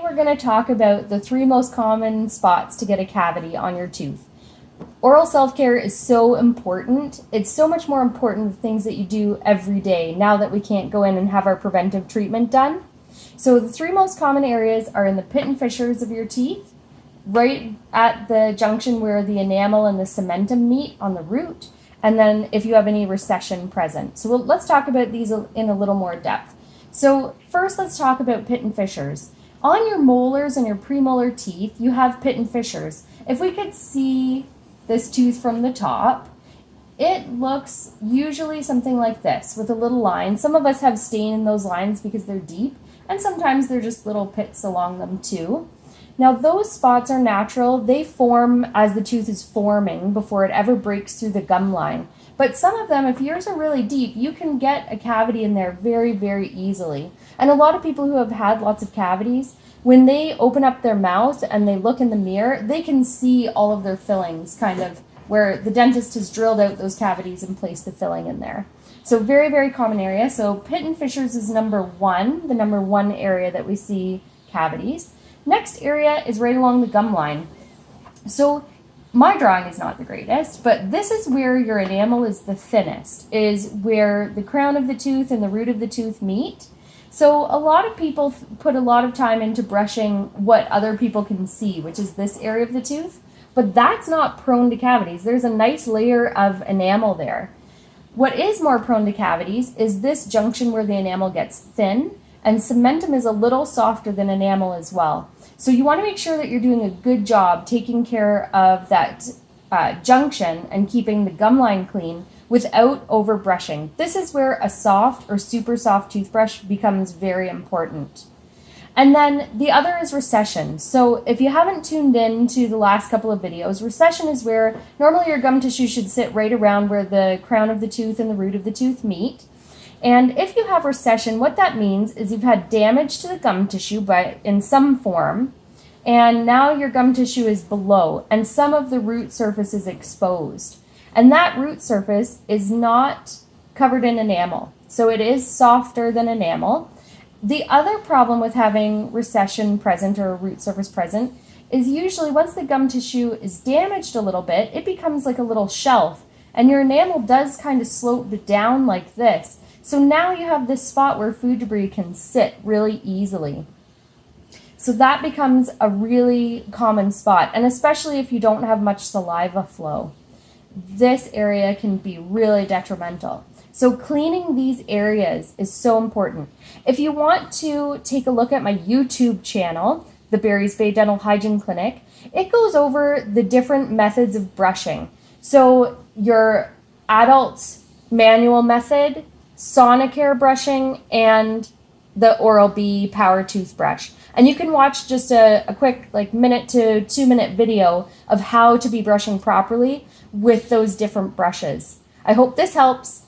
we're going to talk about the 3 most common spots to get a cavity on your tooth. Oral self-care is so important. It's so much more important with things that you do every day now that we can't go in and have our preventive treatment done. So the 3 most common areas are in the pit and fissures of your teeth, right at the junction where the enamel and the cementum meet on the root, and then if you have any recession present. So let's talk about these in a little more depth. So first, let's talk about pit and fissures. On your molars and your premolar teeth, you have pit and fissures. If we could see this tooth from the top, it looks usually something like this with a little line. Some of us have stain in those lines because they're deep, and sometimes they're just little pits along them too. Now those spots are natural. They form as the tooth is forming before it ever breaks through the gum line. But some of them, if yours are really deep, you can get a cavity in there very, very easily. And a lot of people who have had lots of cavities, when they open up their mouth and they look in the mirror, they can see all of their fillings, kind of where the dentist has drilled out those cavities and placed the filling in there. So very, very common area. So pit and fissures is number 1, the number 1 area that we see cavities. Next area is right along the gum line. So my drawing is not the greatest, but this is where your enamel is the thinnest, is where the crown of the tooth and the root of the tooth meet. So a lot of people put a lot of time into brushing what other people can see, which is this area of the tooth, but that's not prone to cavities. There's a nice layer of enamel there. What is more prone to cavities is this junction where the enamel gets thin, and cementum is a little softer than enamel as well. So you want to make sure that you're doing a good job taking care of that junction and keeping the gum line clean without over brushing. This is where a soft or super soft toothbrush becomes very important. And then the other is recession. So if you haven't tuned in to the last couple of videos, recession is where normally your gum tissue should sit right around where the crown of the tooth and the root of the tooth meet. And if you have recession, what that means is you've had damage to the gum tissue in some form, and now your gum tissue is below, and some of the root surface is exposed. And that root surface is not covered in enamel, so it is softer than enamel. The other problem with having recession present or root surface present is usually once the gum tissue is damaged a little bit, it becomes like a little shelf, and your enamel does kind of slope down like this. So now you have this spot where food debris can sit really easily. So that becomes a really common spot, and especially if you don't have much saliva flow, this area can be really detrimental. So cleaning these areas is so important. If you want to take a look at my YouTube channel, the Barry's Bay Dental Hygiene Clinic, it goes over the different methods of brushing. So your adult manual method, Sonicare brushing, and the Oral-B power toothbrush. And you can watch just a quick minute to 2 minute video of how to be brushing properly with those different brushes. I hope this helps.